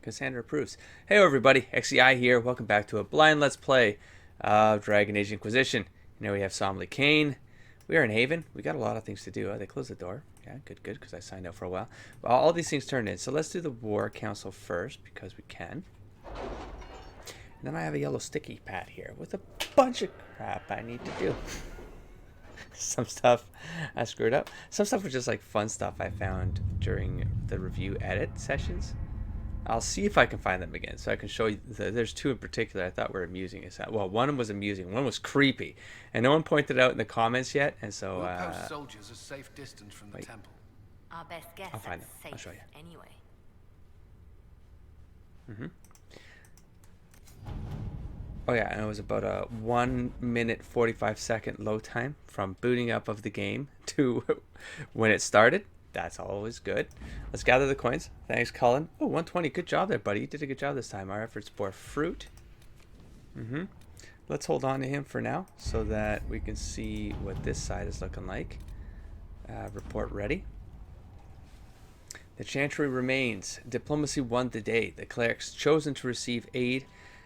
Cassandra approves. Hey everybody, XEI here. Welcome back to a blind Let's Play of Dragon Age Inquisition. You know, we have Somley Kane. We are in Haven. We got a lot of things to do. They closed the door. Yeah, good, because I signed up for a while. Well, all these things turned in. So let's do the War Council first, because we can. And then I have a yellow sticky pad here with a bunch of crap I need to do. Some stuff I screwed up. Some stuff was just like fun stuff I found during the review edit sessions. I'll see if I can find them again, so I can show you. There's two in particular I thought were amusing. Well, one was amusing, one was creepy, and no one pointed it out in the comments yet. And so, post soldiers a safe distance from the temple. Our best guess. I'll find them. Safe I'll show you. Anyway. Oh yeah, and it was about a 1 minute 45-second load time from booting up of the game to when it started. That's always good. Let's gather the coins. Thanks, Colin. Oh, 120. Good job there, buddy. You did a good job this time. Our efforts bore fruit. Let's hold on to him for now so that we can see what this side is looking like. Report ready. The Chantry remains. Diplomacy won the day. The clerics chosen to receive aid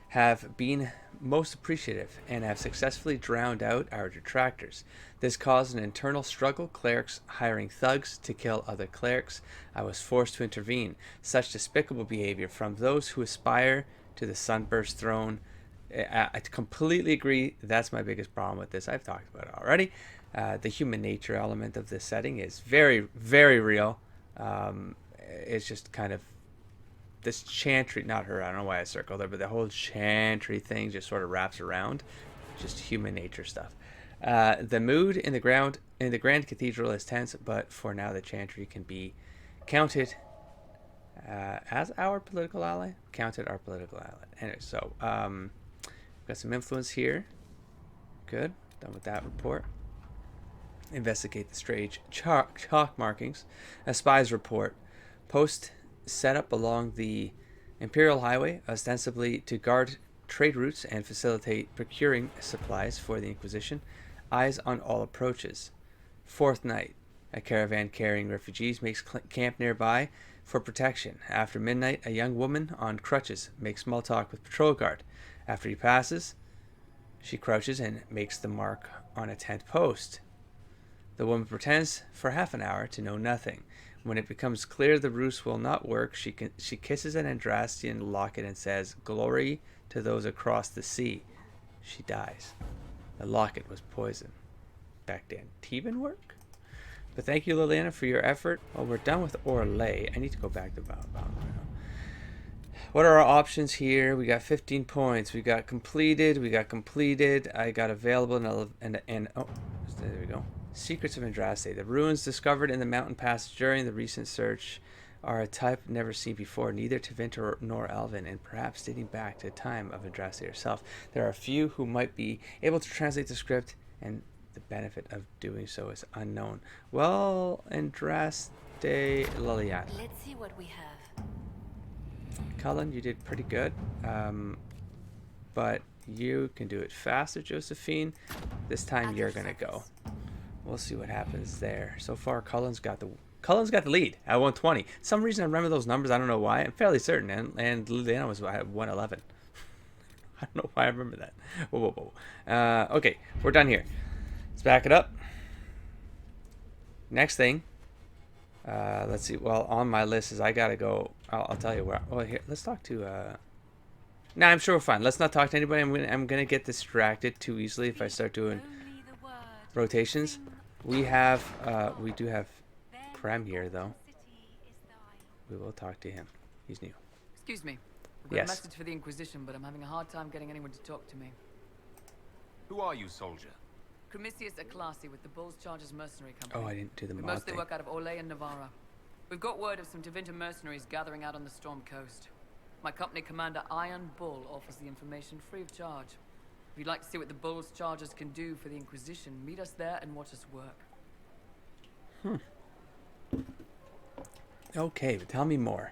have been most appreciative and have successfully drowned out our detractors. This caused an internal struggle, clerics hiring thugs to kill other clerics. I was forced to intervene. Such despicable behavior from those who aspire to the Sunburst throne. I completely agree. That's my biggest problem with this. I've talked about it already. The human nature element of this setting is very, very real. It's just kind of this Chantry, not her, I don't know why I circled her, but the whole Chantry thing just sort of wraps around just human nature stuff. The mood in the Grand Cathedral is tense, but for now the Chantry can be counted as our political ally. Counted our political ally. Anyway, so we've got some influence here. Good. Done with that report. Investigate the strange chalk markings. A spy's report. Post set up along the Imperial Highway, ostensibly to guard trade routes and facilitate procuring supplies for the Inquisition. Eyes on all approaches. Fourth night. A caravan carrying refugees makes camp nearby for protection. After midnight, a young woman on crutches makes small talk with patrol guard. After he passes, she crouches and makes the mark on a tent post. The woman pretends for half an hour to know nothing. When it becomes clear the ruse will not work, she kisses an Andrastian locket and says, "Glory to those across the sea." She dies. The locket was poison. Back to Antibin work? But thank you, Liliana, for your effort. Well, we're done with Orlais. I need to go back to Val Royeaux. What are our options here? We got 15 points. We got completed. I got available and oh, there we go. Secrets of Andraste. The ruins discovered in the mountain pass during the recent search are a type never seen before, neither to Vinter nor Elvin, and perhaps dating back to the time of Andraste herself. There are a few who might be able to translate the script, and the benefit of doing so is unknown. Well, Andraste Liliat. Let's see what we have. Cullen, you did pretty good, but you can do it faster, Josephine. This time you're gonna go. We'll see what happens there. So far, Cullen's got the lead at 120. Some reason I remember those numbers. I don't know why. I'm fairly certain. And Liliana was at 111. I don't know why I remember that. Whoa. Okay, we're done here. Let's back it up. Next thing. Let's see. Well, on my list is I gotta go. I'll tell you where. Well, here. Let's talk to. Nah, I'm sure we're fine. Let's not talk to anybody. I'm gonna get distracted too easily if I start doing rotations. We do have Prem here, though. We will talk to him. He's new. Excuse me. I've got a message for the Inquisition, but I'm having a hard time getting anyone to talk to me. Who are you, soldier? Cremisius Aclasi with the Bulls Chargers Mercenary Company. Oh, I didn't do the We mod mostly thing. work out of Orlais and Navarra. We've got word of some Tevinter mercenaries gathering out on the Storm Coast. My company commander, Iron Bull, offers the information free of charge. If you'd like to see what the Bulls Chargers can do for the Inquisition, meet us there and watch us work. Okay, but tell me more.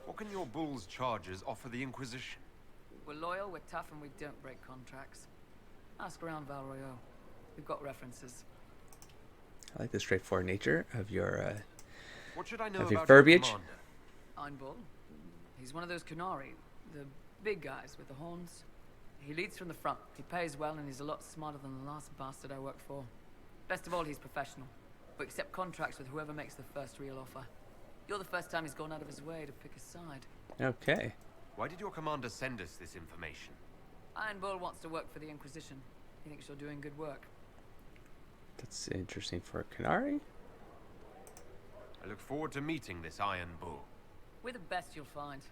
What can your Bulls Chargers offer the Inquisition? We're loyal, we're tough, and we don't break contracts. Ask around Val Royeaux. We've got references. I like the straightforward nature of your What should I know of your about verbiage. your commander? Iron Bull. He's one of those Canari, the big guys with the horns. He leads from the front. He pays well, and he's a lot smarter than the last bastard I worked for. Best of all, he's professional. We accept contracts with whoever makes the first real offer. You're the first time he's gone out of his way to pick a side. Okay. Why did your commander send us this information? Iron Bull wants to work for the Inquisition. He thinks you're doing good work. That's interesting for a Canary. I look forward to meeting this Iron Bull. We're the best you'll find.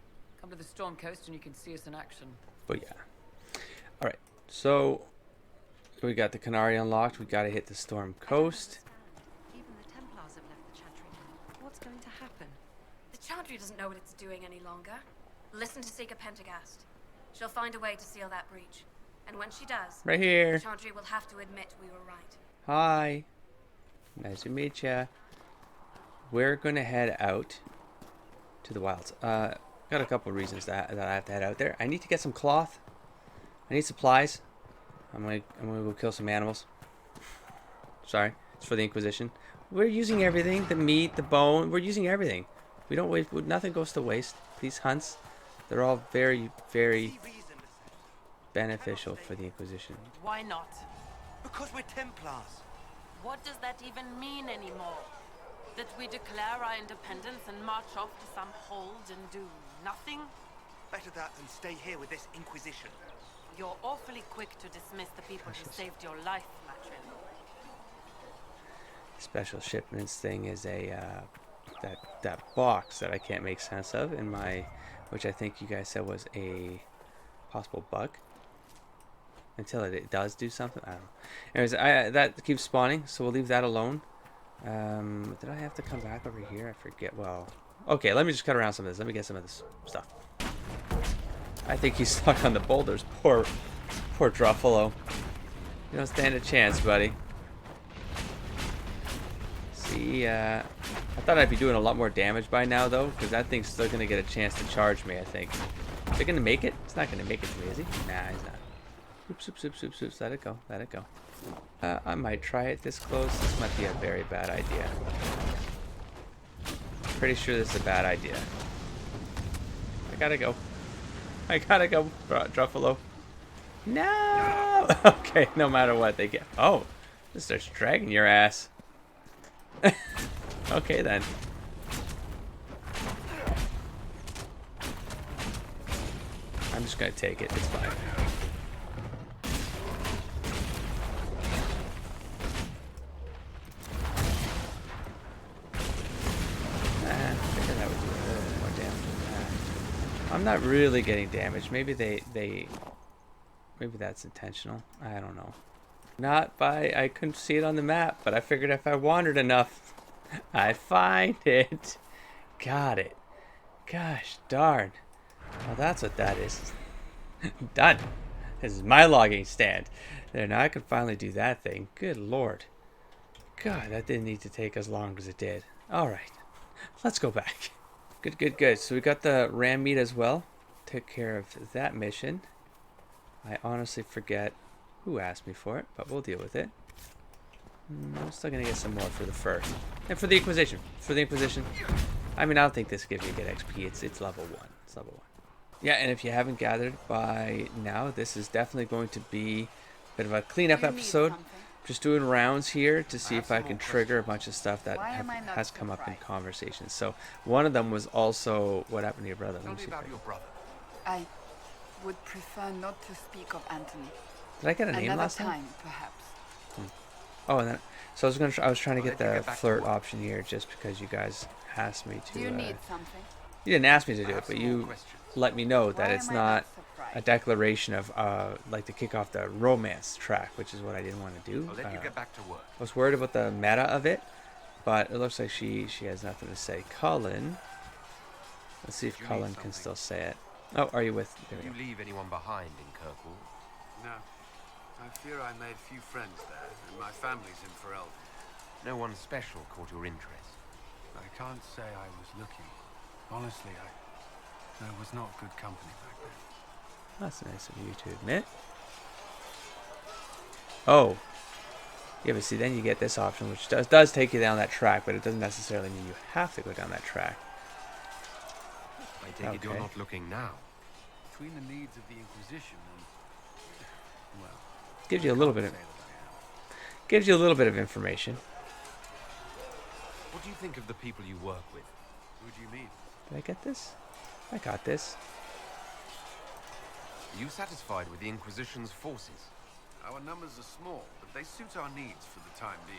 Come to the Storm Coast and you can see us in action. But yeah. Alright, so we got the Canary unlocked. We gotta hit the Storm Coast. Even the Templars have left the Chantry now. What's going to happen? The Chantry doesn't know what it's doing any longer. Listen to Seeker Pentagast. She'll find a way to seal that breach. And when she does, Right here. the Chantry will have to admit we were right. Hi. Nice to meet ya. We're gonna head out to the wilds. Got a couple of reasons that I have to head out there. I need to get some cloth. I need supplies. I'm gonna go kill some animals. Sorry, it's for the Inquisition. We're using everything, the meat, the bone. We're using everything. We don't waste. Nothing goes to waste. These hunts, they're all very, very beneficial for the Inquisition. Why not? Because we're Templars. What does that even mean anymore? That we declare our independence and march off to some hold and do nothing? Better that than stay here with this Inquisition. You're awfully quick to dismiss the people who saved your life, Matrin. Special shipments thing is a that box that I can't make sense of in my, which I think you guys said was a possible bug. Until it does do something, I don't know. Anyways, that keeps spawning, so we'll leave that alone. Did I have to come back over here? I forget. Well, okay, let me just cut around some of this. Let me get some of this stuff. I think he's stuck on the boulders. Poor Druffalo. You don't stand a chance, buddy. See, I thought I'd be doing a lot more damage by now, though, because that thing's still going to get a chance to charge me, I think. Is it going to make it? It's not going to make it to me, is he? Nah, he's not. Oops, oops, oops, oops, oops. Let it go. Let it go. I might try it this close. This might be a very bad idea. Pretty sure this is a bad idea. I gotta go. I gotta go, Druffalo. No! Okay, no matter what they get. Oh, this starts dragging your ass. Okay, then. I'm just gonna take it. It's fine. I'm not really getting damaged. Maybe maybe that's intentional. I don't know. I couldn't see it on the map, but I figured if I wandered enough, I'd find it. Got it. Gosh darn. Well, that's what that is. Done. This is my logging stand. There, now I can finally do that thing. Good lord. God, that didn't need to take as long as it did. Alright. Let's go back. Good, good, good. So we got the ram meat as well. Took care of that mission. I honestly forget who asked me for it, but we'll deal with it. I'm still going to get some more for the fur. And for the Inquisition. For the Inquisition. I mean, I don't think this gives you good XP. It's level 1. It's level 1. Yeah, and if you haven't gathered by now, this is definitely going to be a bit of a cleanup episode. Just doing rounds here to see if I can trigger a bunch of stuff that has come up in conversations. So one of them was also what happened to your brother. Tell me about your brother. I would prefer not to speak of Anthony. Did I get a name Another last time? time, perhaps. Oh, and then so I was trying to get the flirt option here just because you guys asked me to. Do you need something? You didn't ask me to do it, but you let me know that Why it's am I not surprised? a declaration of like to kick off the romance track, which is what I didn't want to do. I'll let you get back to work. I was worried about the meta of it, but it looks like she has nothing to say. Cullen. Let's see if You need Cullen can something. still say it. Oh, are you with? There Did we you go. leave anyone behind in Kirkwall? No. I fear I made few friends there, and my family's in Ferelden. No one special caught your interest. I can't say I was looking. Honestly, I was not good company back then. That's nice of you to admit. Oh. Yeah, but see, then you get this option, which does take you down that track, but it doesn't necessarily mean you have to go down that track. I I take it you're Okay. not looking now. Between the needs of the Inquisition and, well, Gives you a little bit of say that I am. gives you a little bit of information. What do you think of the people you work with? Who do you mean? Did I get this? I got this. Are you satisfied with the Inquisition's forces? Our numbers are small, but they suit our needs for the time being.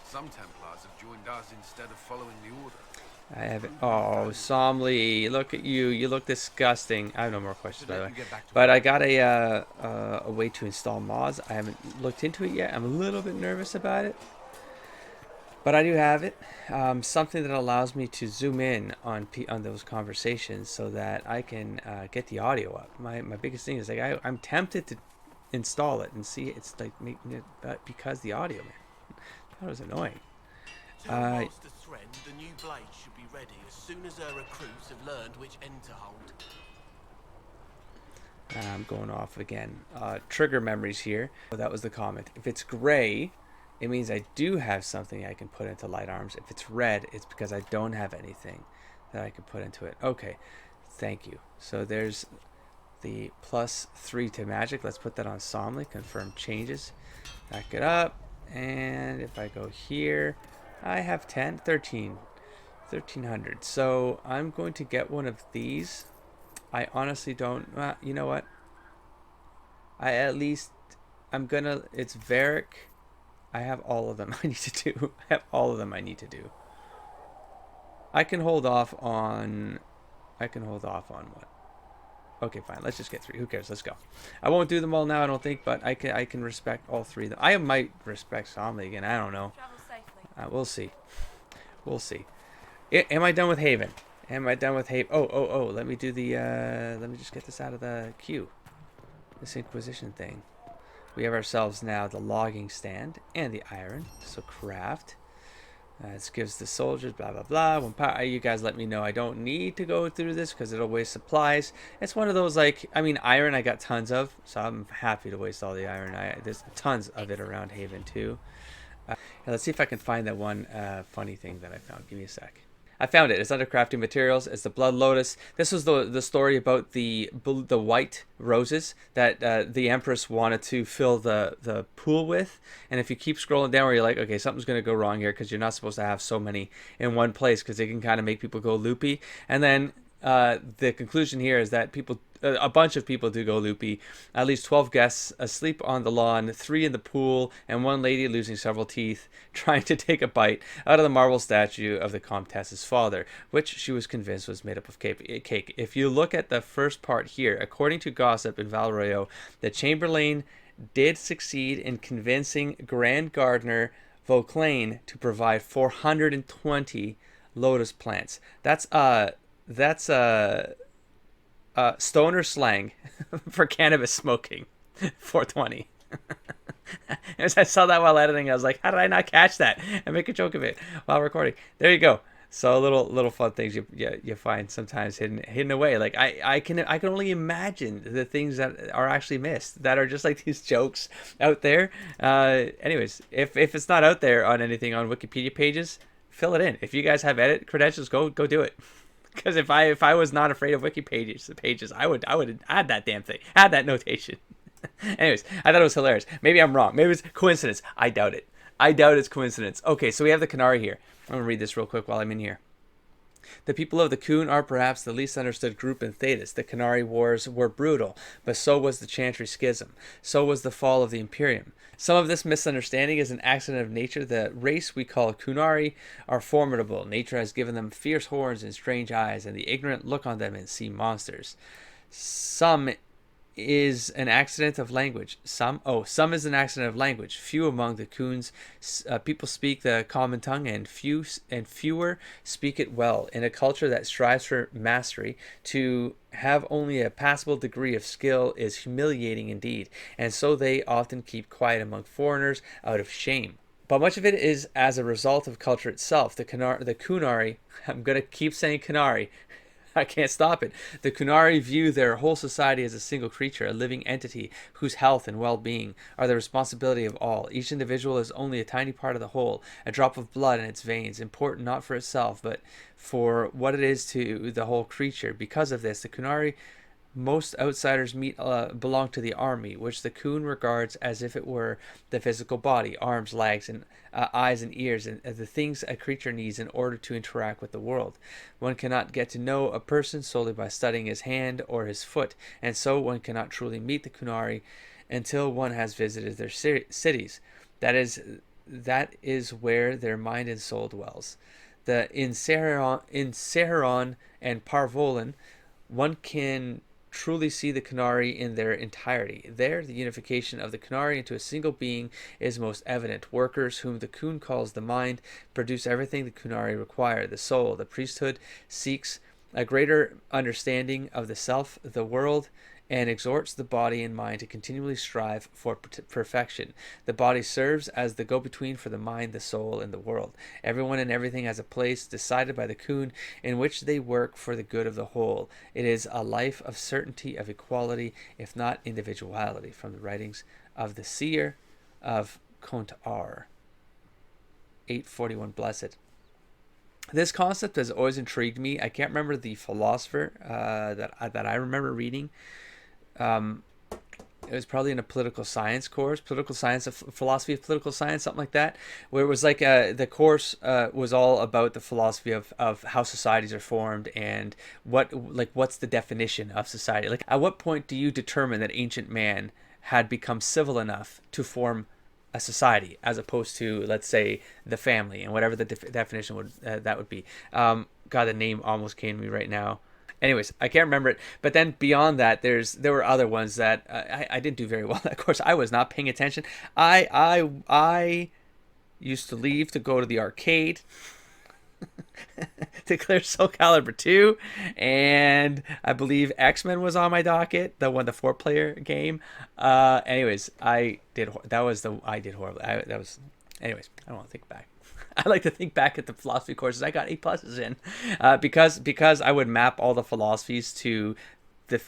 Some Templars have joined us instead of following the Order. I have it. Oh, Somley, look at you. You look disgusting. I have no more questions, To by the let way. you get back to But work. I got a way to install mods. I haven't looked into it yet. I'm a little bit nervous about it. But I do have it. Something that allows me to zoom in on those conversations so that I can get the audio up. My biggest thing is like I'm tempted to install it and see it's like making it, but because the audio, man, that was annoying. To Master Thren, the new blade should be ready as soon as her recruits have learned which end to hold. I'm going off again. Trigger memories here. Oh, that was the comment. If it's gray, it means I do have something I can put into light arms. If it's red, it's because I don't have anything that I can put into it. Okay, thank you. So there's the +3 to magic. Let's put that on Somley. Confirm changes. Back it up. And if I go here, I have 1300. So I'm going to get one of these. I honestly don't, you know what? It's Varric. I have all of them I need to do. I have all of them I need to do. I can hold off on what? Okay, fine. Let's just get 3. Who cares? Let's go. I won't do them all now, I don't think, but I can respect all 3 of them. I might respect Somley again. I don't know. Travel safely. We'll see. We'll see. Am I done with Haven? Am I done with Haven? Oh. Let me do the. Let me just get this out of the queue. This Inquisition thing. We have ourselves now the logging stand and the iron. So craft. This gives the soldiers blah blah blah. You guys let me know. I don't need to go through this because it'll waste supplies. It's one of those like iron I got tons of, so I'm happy to waste all the iron. There's tons of it around Haven too. Let's see if I can find that one funny thing that I found. Give me a sec. I found it. It's under crafting materials. It's the Blood Lotus. This was the story about the white roses that the Empress wanted to fill the pool with. And if you keep scrolling down where you're like, okay, something's going to go wrong here because you're not supposed to have so many in one place because they can kind of make people go loopy. And then the conclusion here is that a bunch of people do go loopy. At least 12 guests asleep on the lawn, 3 in the pool, and 1 lady losing several teeth trying to take a bite out of the marble statue of the Comtesse's father, which she was convinced was made up of cake. If you look at the first part here, according to gossip in Val Royeaux, the Chamberlain did succeed in convincing Grand Gardener Vauclain to provide 420 lotus plants. That's stoner slang for cannabis smoking. 420. As I saw that while editing, I was like, how did I not catch that and make a joke of it while recording? There you go. So little fun things you find sometimes hidden away. Like I can only imagine the things that are actually missed, that are just like these jokes out there. Anyways, if it's not out there on anything on Wikipedia pages, fill it in. If you guys have edit credentials, go do it. Because if I was not afraid of Wikipedia pages, I would add that damn thing, add that notation. Anyways, I thought it was hilarious. Maybe I'm wrong. Maybe it's coincidence. I doubt it. I doubt it's coincidence. Okay, so we have the Qunari here. I'm going to read this real quick while I'm in here. The people of the Khun are perhaps the least understood group in Thedas. The Qunari wars were brutal, but so was the Chantry Schism. So was the fall of the Imperium. Some of this misunderstanding is an accident of nature. The race we call Qunari are formidable. Nature has given them fierce horns and strange eyes, and the ignorant look on them and see monsters. Some is an accident of language. Some is an accident of language. Few among the Khuns people speak the common tongue, and fewer speak it well. In a culture that strives for mastery, to have only a passable degree of skill is humiliating indeed, and so they often keep quiet among foreigners out of shame. But much of it is as a result of culture itself. The Qunari, I'm going to keep saying Qunari, I can't stop it. The Kunari view their whole society as a single creature, a living entity whose health and well-being are the responsibility of all. Each individual is only a tiny part of the whole, a drop of blood in its veins, important not for itself, but for what it is to the whole creature. Because of this, the Kunari most outsiders belong to the army, which the Kun regards as if it were the physical body, arms, legs, and eyes and ears, and the things a creature needs in order to interact with the world. One cannot get to know a person solely by studying his hand or his foot, and so one cannot truly meet the Kunari until one has visited their cities. That is where their mind and soul dwells. In Seheron and Parvolan, one can truly see the Kunari in their entirety. There, the unification of the Kunari into a single being is most evident. Workers, whom the Kun calls the mind, produce everything the Kunari require. The soul, the priesthood, seeks a greater understanding of the self, the world, and exhorts the body and mind to continually strive for perfection. The body serves as the go-between for the mind, the soul, and the world. Everyone and everything has a place decided by the Kun in which they work for the good of the whole. It is a life of certainty, of equality, if not individuality. From the writings of the seer of Kontar, 841 Blessed. This concept has always intrigued me. I can't remember the philosopher that I remember reading. It was probably in a political science course, political science, philosophy of political science, something like that, where it was like the course was all about the philosophy of how societies are formed and what's the definition of society. Like, at what point do you determine that ancient man had become civil enough to form a society, as opposed to, let's say, the family, and whatever the definition would that would be. God, the name almost came to me right now. Anyways, I can't remember it. But then beyond that, there were other ones that I didn't do very well. Of course, I was not paying attention. I used to leave to go to the arcade to clear Soul Calibur 2, and I believe X-Men was on my docket, the 4-player game. Anyways, I did horribly. Anyways, I don't want to think back. I like to think back at the philosophy courses I got A+ in, because I would map all the philosophies to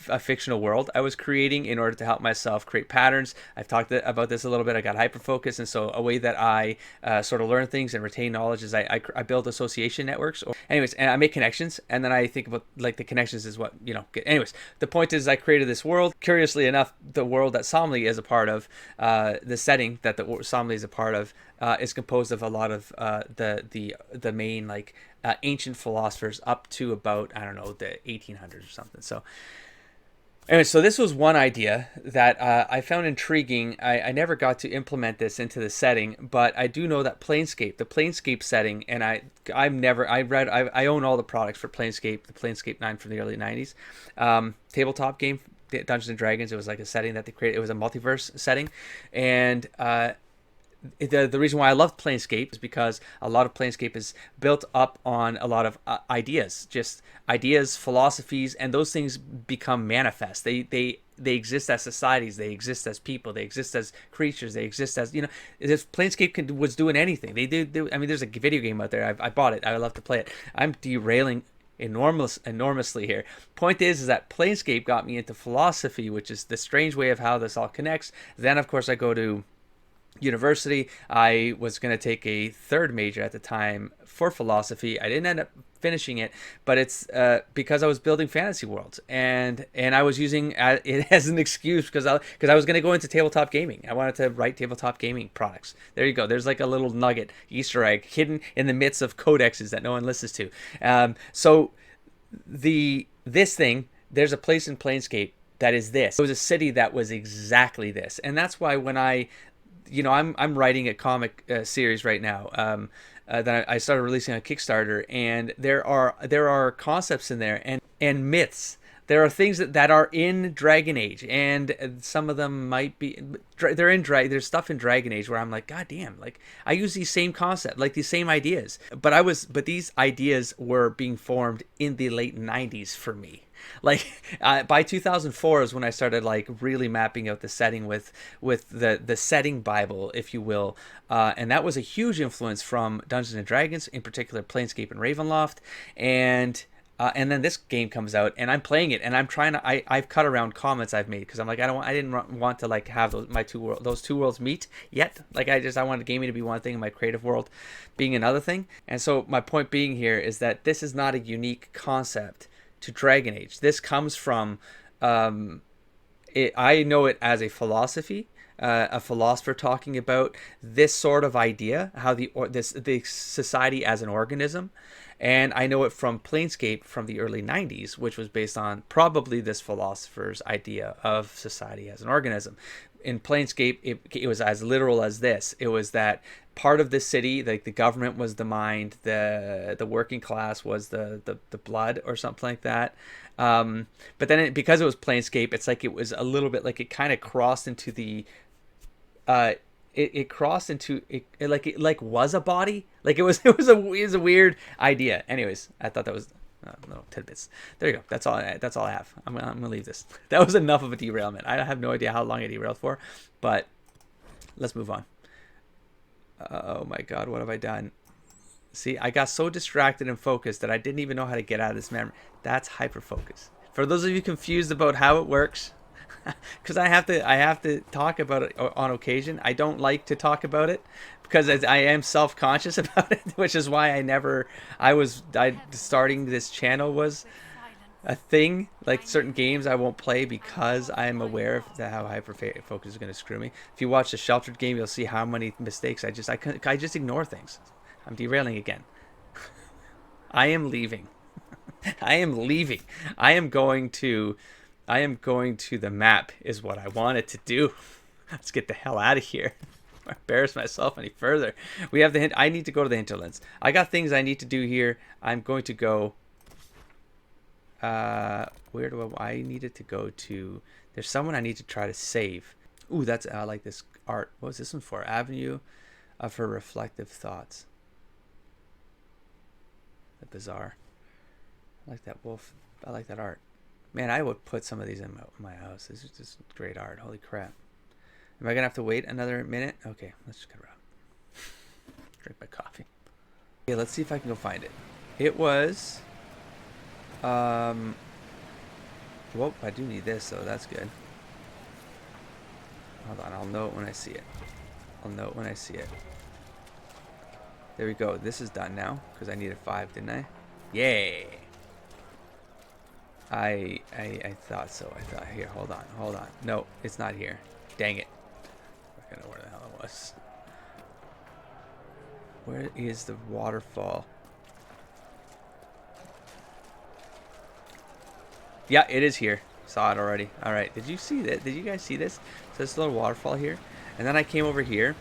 a fictional world I was creating in order to help myself create patterns. I've talked about this a little bit. I got hyperfocus, and so a way that I sort of learn things and retain knowledge is I build association networks. Anyways, and I make connections, and then I think about, like, the connections is what, anyways, the point is I created this world. Curiously enough, the world that Somli is a part of, the setting that the Somli is a part of, is composed of a lot of the main, like, ancient philosophers up to about, I don't know, the 1800s or something. So anyway, so this was one idea that I found intriguing. I never got to implement this into the setting, but I do know that Planescape, the Planescape setting, and I own all the products for Planescape, the Planescape 9 from the early 90s. Tabletop game, Dungeons and Dragons. It was like a setting that they created. It was a multiverse setting, and the reason why I love Planescape is because a lot of Planescape is built up on a lot of ideas, philosophies, and those things become manifest. They exist as societies, they exist as people, they exist as creatures, they exist as, if Planescape was doing anything, they do. I mean, there's a video game out there. I bought it. I would love to play it. I'm derailing enormously here. Point is that Planescape got me into philosophy, which is the strange way of how this all connects. Then, of course, I go to university. I was going to take a third major at the time for philosophy. I didn't end up finishing it, but it's because I was building fantasy worlds, and I was using it as an excuse because I was going to go into tabletop gaming. I wanted to write tabletop gaming products. There you go. There's like a little nugget, Easter egg, hidden in the midst of codexes that no one listens to. So this thing, there's a place in Planescape that is this. It was a city that was exactly this, and that's why when I'm writing a comic series right now that I started releasing on Kickstarter, and there are concepts in there and myths. There are things that are in Dragon Age, and some of them might be there's stuff in Dragon Age where I'm like, God damn, like I use these same concepts, like these same ideas, but these ideas were being formed in the late 90s for me. Like by 2004 is when I started like really mapping out the setting with the setting Bible, if you will, and that was a huge influence from Dungeons and Dragons, in particular Planescape and Ravenloft, and And then this game comes out, and I'm playing it, and I'm trying to. I've cut around comments I've made because I'm like, I didn't want to like have those two worlds meet yet. Like I wanted gaming to be one thing and my creative world being another thing. And so my point being here is that this is not a unique concept to Dragon Age. This comes from, I know it as a philosophy. A philosopher talking about this sort of idea, how the society as an organism, and I know it from Planescape from the early 90s, which was based on probably this philosopher's idea of society as an organism. In Planescape, it was as literal as this. It was that part of the city, like the government was the mind, the working class was the blood or something like that. But then because it was Planescape, it's like it was a little bit like it kind of crossed into the it crossed into it was a body, like it was a weird idea. Anyways, I thought that was little tidbits. There you go. That's all I have. I'm gonna leave this. That was enough of a derailment. I have no idea how long I derailed for, but let's move on. Oh my god, what have I done? See, I got so distracted and focused that I didn't even know how to get out of this memory. That's hyperfocus. For those of you confused about how it works, because I have to talk about it on occasion. I don't like to talk about it because I am self-conscious about it, which is why starting this channel was a thing. Like certain games I won't play because I'm aware of how hyperfocus is going to screw me. If you watch the Sheltered game, you'll see how many mistakes I just ignore things. I'm derailing again. I am leaving. I am leaving. I am going to the map is what I wanted to do. Let's get the hell out of here. I embarrass myself any further. We have the hint. I need to go to the hinterlands. I got things I need to do here. I'm going to go. Where do I needed to go to? There's someone I need to try to save. Ooh, I like this art. What was this one for? Avenue of Her Reflective Thoughts. The bizarre. I like that wolf. I like that art. Man, I would put some of these in my house. This is just great art. Holy crap. Am I going to have to wait another minute? Okay, let's just cut around. Drink my coffee. Okay, let's see if I can go find it. It was... Well, I do need this, so that's good. Hold on, I'll know it when I see it. There we go. This is done now, because I needed 5, didn't I? Yay! I thought so. Here, hold on. No, it's not here. Dang it. I don't know where the hell it was. Where is the waterfall? Yeah, it is here. Saw it already. Alright, did you see that? Did you guys see this? So this little waterfall here. And then I came over here.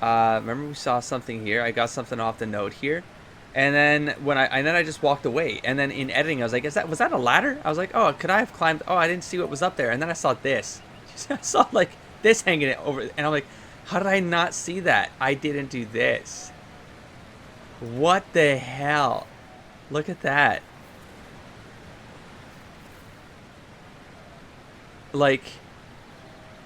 Remember we saw something here. I got something off the note here. And then I just walked away. And then in editing, I was like, was that a ladder? I was like, oh, could I have climbed? Oh, I didn't see what was up there. And then I saw this. I saw like this hanging it over. And I'm like, how did I not see that? I didn't do this. What the hell? Look at that. Like,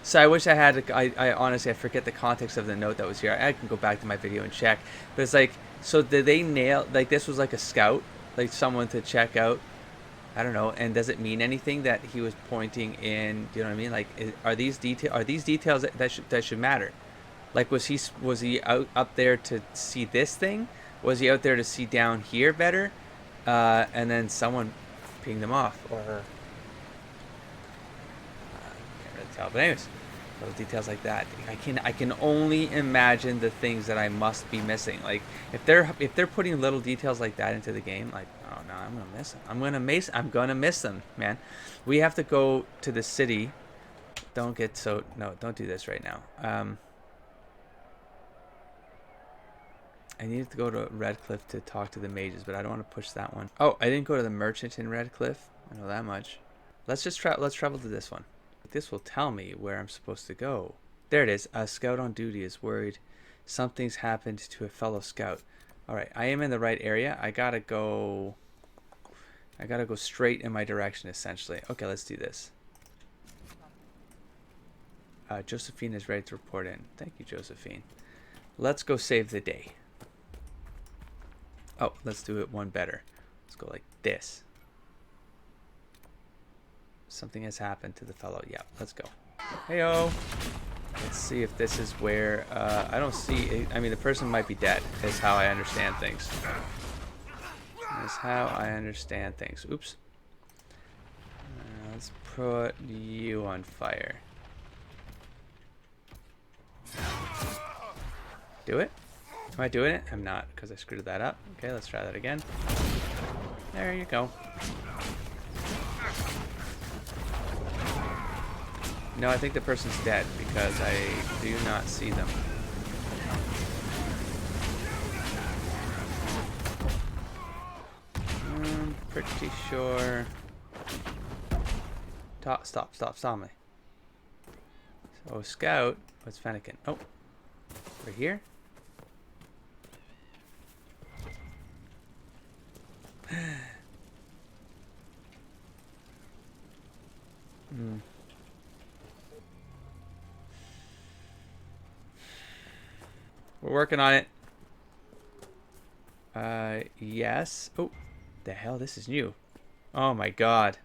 so I wish I had, I honestly, I forget the context of the note that was here. I can go back to my video and check. But it's like, so did they nail, like this was like a scout, like someone to check out? I don't know. And does it mean anything that he was pointing in, do you know what I mean? Like, are these details that should matter? Like, was he out up there to see this thing? Was he out there to see down here better? And then someone pinged them off, or can't really tell. But anyways, little details like that. I can only imagine the things that I must be missing. Like if they're putting little details like that into the game, like, oh no, I'm gonna miss them. I'm gonna miss them, man. We have to go to the city. Don't do this right now. I needed to go to Redcliffe to talk to the mages, but I don't want to push that one. Oh, I didn't go to the merchant in Redcliffe. I know that much. Let's travel to this one. This will tell me where I'm supposed to go. There it is. A scout on duty is worried something's happened to a fellow scout. Alright, I am in the right area. I gotta go straight in my direction, essentially. Okay, let's do this. Josephine is ready to report in. Thank you, Josephine. Let's go save the day. Oh, let's do it one better. Let's go like this. Something has happened to the fellow. Yeah, let's go. Heyo. Let's see if this is where... I don't see... I mean, the person might be dead, is how I understand things. Is how I understand things. Oops. Let's put you on fire. Do it? Am I doing it? I'm not, because I screwed that up. Okay, let's try that again. There you go. No, I think the person's dead because I do not see them. I'm pretty sure... Stop me. So, scout. What's Fennekin? Oh. We're here? We're working on it. Yes. Oh, the hell, this is new. Oh my god.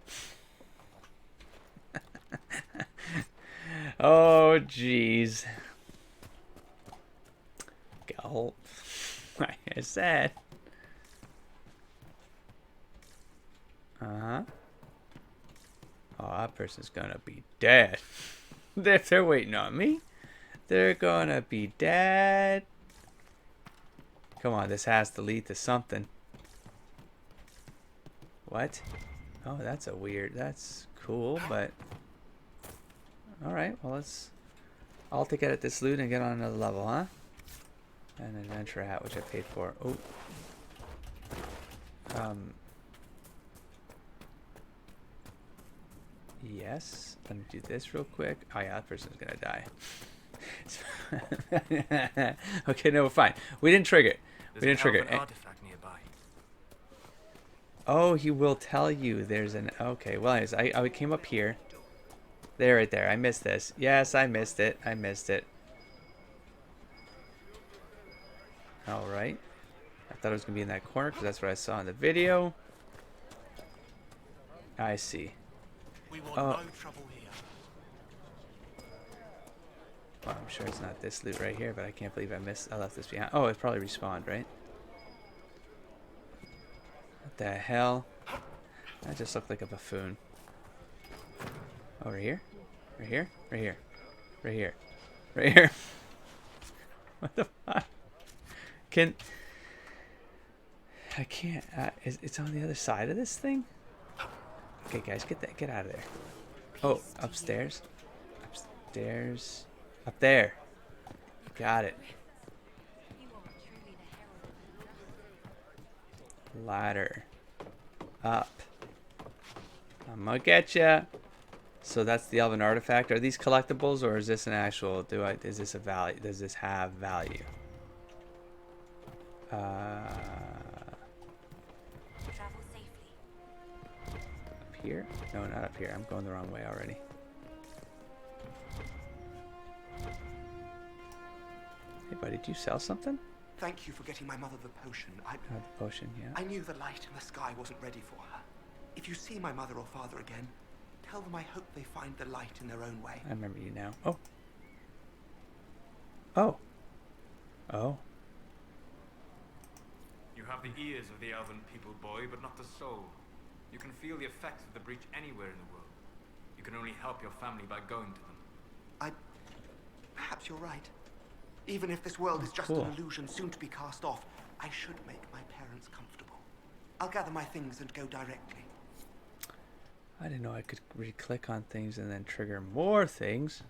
Oh, jeez. Gulp. Like I said. Uh-huh. Oh, that person's gonna be dead. If they're waiting on me, they're gonna be dead. Come on, this has to lead to something. What? Oh, that's a weird... That's cool, but... Alright, well, let's... I'll take it at this loot and get on another level, huh? An adventure hat, which I paid for. Oh. Yes. Let me do this real quick. Oh, yeah, that person's gonna die. Okay, no, we're fine. We didn't trigger it. We didn't trigger it. Artifact nearby. Oh, he will tell you there's an... Okay, well, anyways, I came up here. There, right there. I missed this. Yes, I missed it. I missed it. Alright. I thought it was going to be in that corner because that's what I saw in the video. I see. We want no trouble here. Well, I'm sure it's not this loot right here, but I can't believe I left this behind. Oh, it probably respawned, right? What the hell? I just looked like a buffoon. Oh, right here? Right here? Right here. Right here. Right here. What the fuck? I can't. It's on the other side of this thing? Okay, guys, get out of there. Oh, upstairs. Upstairs. Up there. Got it. Ladder. Up. I'm gonna get ya. So that's the elven artifact. Are these collectibles or is this an actual? Is this a value? Does this have value? Travel safely. Up here? No, not up here. I'm going the wrong way already. Hey, buddy, did you sell something? Thank you for getting my mother the potion. Oh, the potion, yeah. I knew the light in the sky wasn't ready for her. If you see my mother or father again, tell them I hope they find the light in their own way. I remember you now. Oh. Oh. Oh. You have the ears of the elven people, boy, but not the soul. You can feel the effects of the breach anywhere in the world. You can only help your family by going to them. Perhaps you're right. Even if this world is just an illusion soon to be cast off, I should make my parents comfortable. I'll gather my things and go directly. I didn't know I could re-click on things and then trigger more things.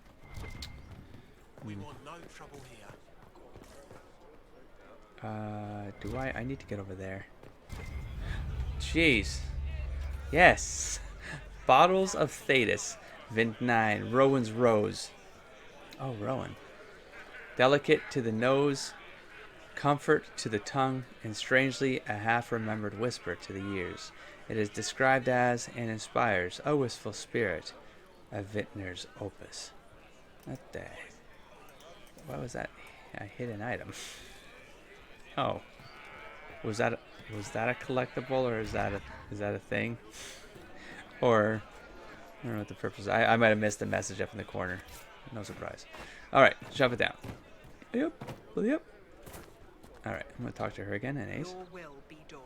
We want no trouble here. Do I? I need to get over there. Jeez. Yes. Bottles of Thetis. Vint 9. Rowan's Rose. Oh, Rowan. Delicate to the nose, comfort to the tongue, and strangely a half-remembered whisper to the ears. It is described as and inspires a wistful spirit, a vintner's opus. What the heck? What was that? I hit an item. Oh, was that a collectible or is that a thing? Or I don't know what the purpose is. I might have missed the message up in the corner. No surprise. Alright, shove it down. Yep. Yep. Alright, I'm going to talk to her again. And Ace. Your will be done.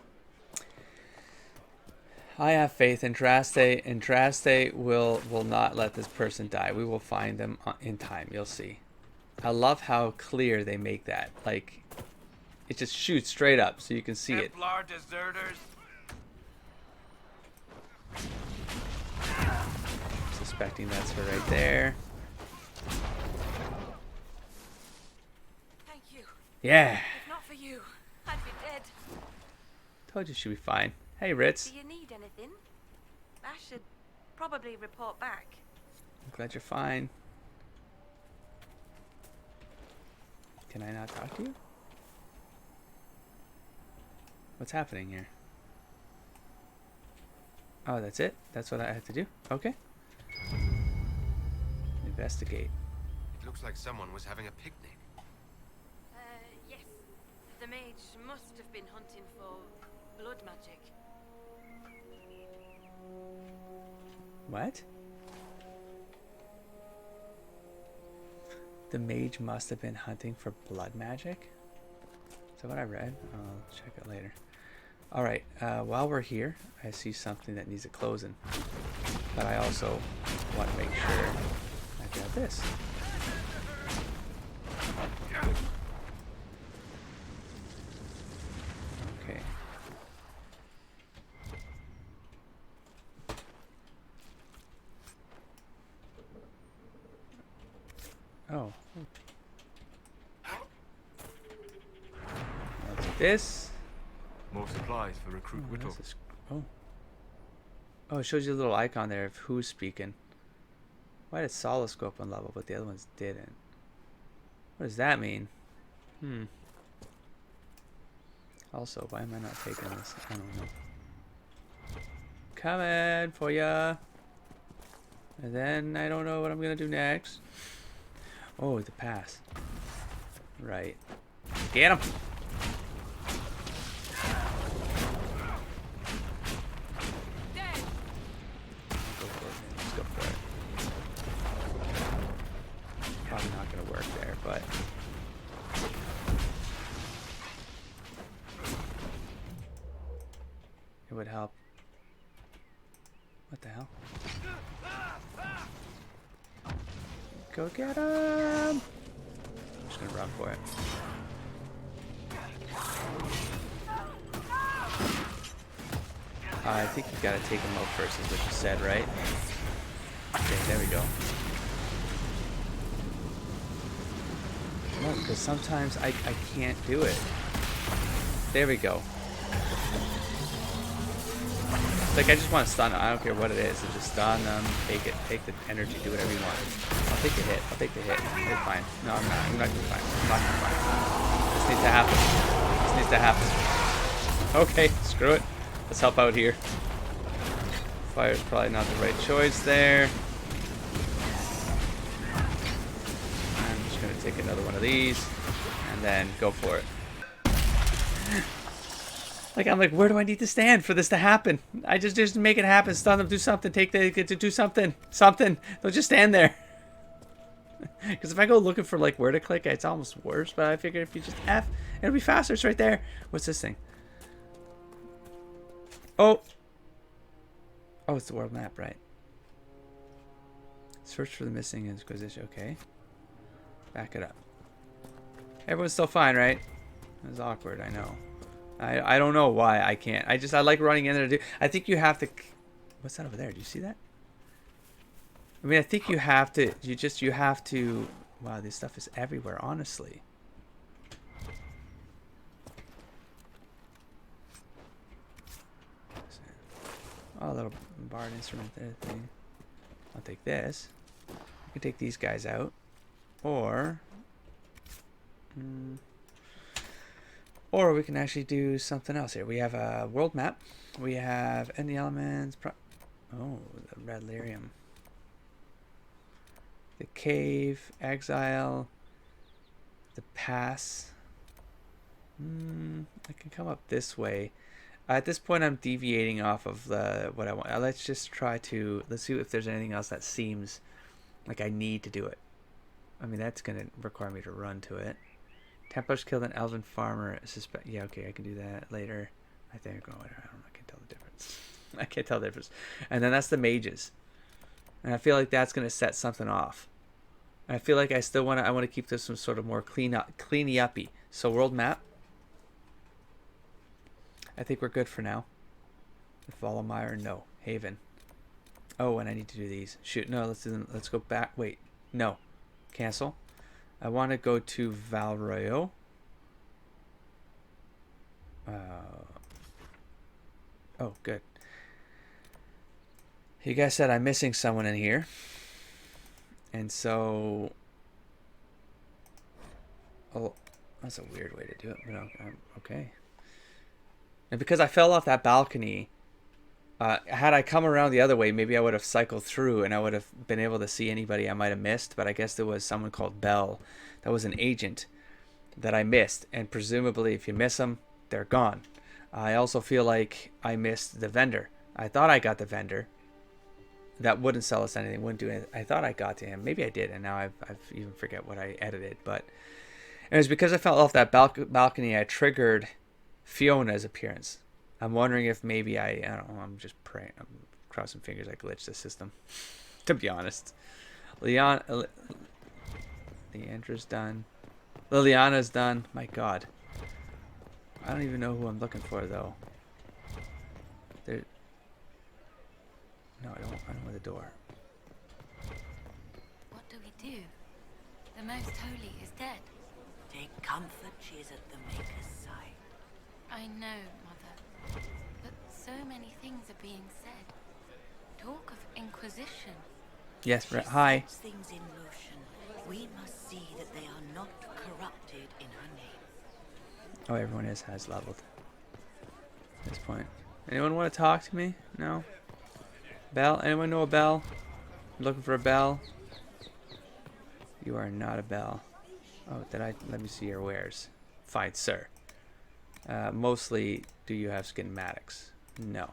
I have faith in Traste, and Traste will not let this person die. We will find them in time. You'll see. I love how clear they make that. Like, it just shoots straight up so you can see it. Templar deserters. Suspecting that's her right there. Thank you. Yeah. If not for you, I'd be dead. Told you she'd be fine. Hey, Ritz. Do you need anything? I should probably report back. I'm glad you're fine. Can I not talk to you? What's happening here? Oh, that's it? That's what I have to do? Okay. Investigate. It looks like someone was having a picnic. Yes. The mage must have been hunting for blood magic. What? The mage must have been hunting for blood magic? Is that what I read? I'll check it later. Alright, while we're here, I see something that needs a closing. But I also want to make sure I grab this. Okay. Oh. I'll take this. More supplies for recruit Whittle. Oh. Oh, it shows you a little icon there of who's speaking. Why did Solace go up one level, but the other ones didn't? What does that mean? Also, why am I not taking this? I don't know. Coming for ya. And then I don't know what I'm gonna do next. Oh, the pass. Right. Get him! Let's go for it. Probably not gonna work there, but it would help. What the hell? Go get him! I'm just gonna run for it. I think you gotta take him out first, is what you said, right? Okay, there we go. No, because sometimes I can't do it. There we go. Like, I just want to stun them. I don't care what it is. Just stun them, take it, take the energy, do whatever you want. I'll take the hit. I'll take the hit. It's fine. No, I'm not. I'm not gonna be fine. I'm not gonna be fine. This needs to happen. This needs to happen. Okay, screw it. Let's help out here. Fire's probably not the right choice there. I'm just gonna take another one of these and then go for it. Like, I'm like, where do I need to stand for this to happen? I just make it happen. Stun them, do something, do something. Something. Don't just stand there. Because if I go looking for, like, where to click, it's almost worse. But I figured if you just F, it'll be faster. It's right there. What's this thing? Oh. Oh, it's the world map, right? Search for the missing Inquisition. Okay. Back it up. Everyone's still fine, right? It was awkward, I know. I don't know why I can't. I like running in there to do. I think you have to. What's that over there? Do you see that? I mean, I think you have to. You have to. Wow, this stuff is everywhere. Honestly. Oh, a little barred instrument there thing. I'll take this. I can take these guys out, or. Or we can actually do something else here. We have a world map. We have any elements. Oh, the red lyrium. The cave, exile, the pass. I can come up this way. At this point, I'm deviating off of what I want. Let's just try to... Let's see if there's anything else that seems like I need to do it. I mean, that's going to require me to run to it. Templars killed an elven farmer. Yeah, okay, I can do that later. I think, oh, I don't know, I can't tell the difference. I can't tell the difference. And then that's the mages. And I feel like that's going to set something off. And I feel like I still want to keep this some sort of more cleany-uppy. So world map. I think we're good for now. Volomire, no. Haven. Oh, and I need to do these. Shoot, no, let's do them. Let's go back. Wait, no. Cancel. I want to go to Val Royeaux. Oh, good. You guys said I'm missing someone in here. And so... Oh, that's a weird way to do it, but okay. And because I fell off that balcony, had I come around the other way, maybe I would have cycled through and I would have been able to see anybody I might have missed. But I guess there was someone called Bell that was an agent that I missed. And presumably if you miss them, they're gone. I also feel like I missed the vendor. I thought I got the vendor. That wouldn't sell us anything, wouldn't do anything. I thought I got to him. Maybe I did, and now I've even forget what I edited. But it was because I fell off that balcony, I triggered Fiona's appearance. I'm wondering if maybe I don't know, I'm just praying. I'm crossing fingers I glitched the system. To be honest. Leandra's done. Liliana's done. My God. I don't even know who I'm looking for, though. There... No, I don't want the door. What do we do? The Most Holy is dead. Take comfort, she is at the Maker's side. I know, Mother. But so many things are being said. Talk of Inquisition. Yes, right. Hi. Sets things in motion. We must see that they are not corrupted in her name. Oh, everyone has leveled at this point. Anyone want to talk to me? No? Bell? Anyone know a Bell? I'm looking for a Bell. You are not a Bell. Oh, let me see your wares. Fine, sir. Mostly, do you have schematics? No.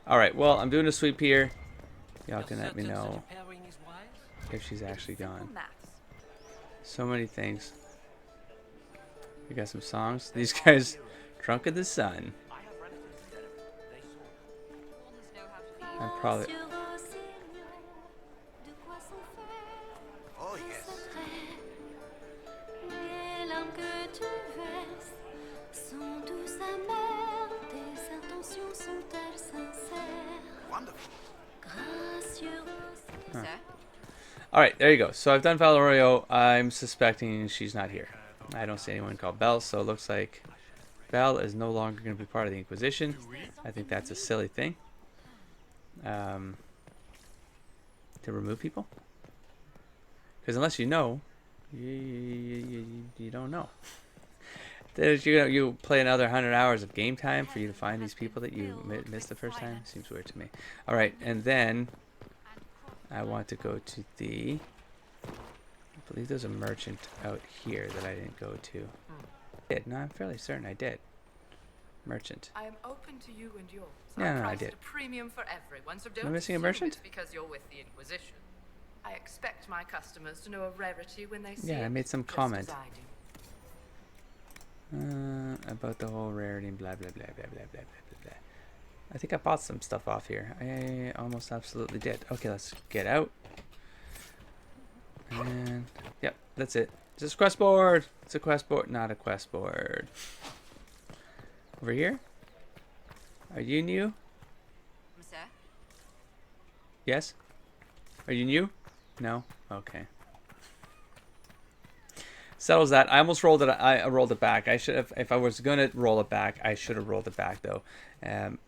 Alright, well, I'm doing a sweep here. Y'all can let me know if she's actually gone. So many things. We got some songs. These guys, Drunk in the Sun. I'm probably... Oh, yes. Wonderful. Huh. Alright, there you go. So I've done Val Royeaux. I'm suspecting she's not here. I don't see anyone called Bell, so it looks like Bell is no longer going to be part of the Inquisition. I think that's a silly thing. To remove people? Because unless you know, you don't know. You play another 100 hours of game time for you to find these people that you missed the first time? Seems weird to me. Alright, and then I want to go to the... I believe there's a merchant out here that I didn't go to. No, I'm fairly certain I did. Merchant. I am open to you and yours. No, I did. A premium for everyone, so don't Am I missing a merchant? Because you're with the Inquisition. I expect my customers to know a rarity when they see Yeah, I made some just comment. as I do. About the whole rarity and blah blah blah blah blah blah blah blah. I think I bought some stuff off here. I almost absolutely did. Okay, let's get out. And yep, that's it. It's a quest board. It's a quest board, not a quest board. Over here? Are you new? Monsieur? Yes? Are you new? No? Okay. Settles that. I almost rolled it. I rolled it back. I should have, if I was gonna roll it back, I should have rolled it back though.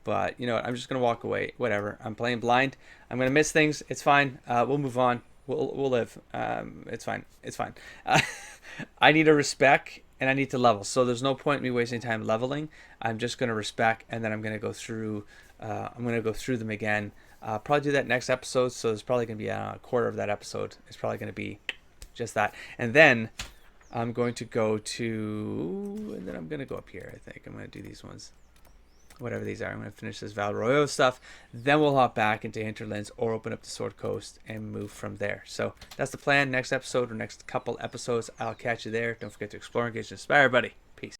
But you know what? I'm just gonna walk away. Whatever. I'm playing blind. I'm gonna miss things. It's fine. We'll move on. We'll live. It's fine. It's fine. I need a respec and I need to level. So there's no point in me wasting time leveling. I'm just gonna respec and then I'm gonna go through. I'm gonna go through them again. Probably do that next episode. So there's probably gonna be a quarter of that episode. It's probably gonna be just that. And then I'm going to go to, and then I'm going to go up here. I think I'm going to do these ones, whatever these are. I'm going to finish this Val Royeaux stuff. Then we'll hop back into Hinterlands or open up the Sword Coast and move from there. So that's the plan. Next episode or next couple episodes, I'll catch you there. Don't forget to explore, engage, and inspire, buddy. Peace.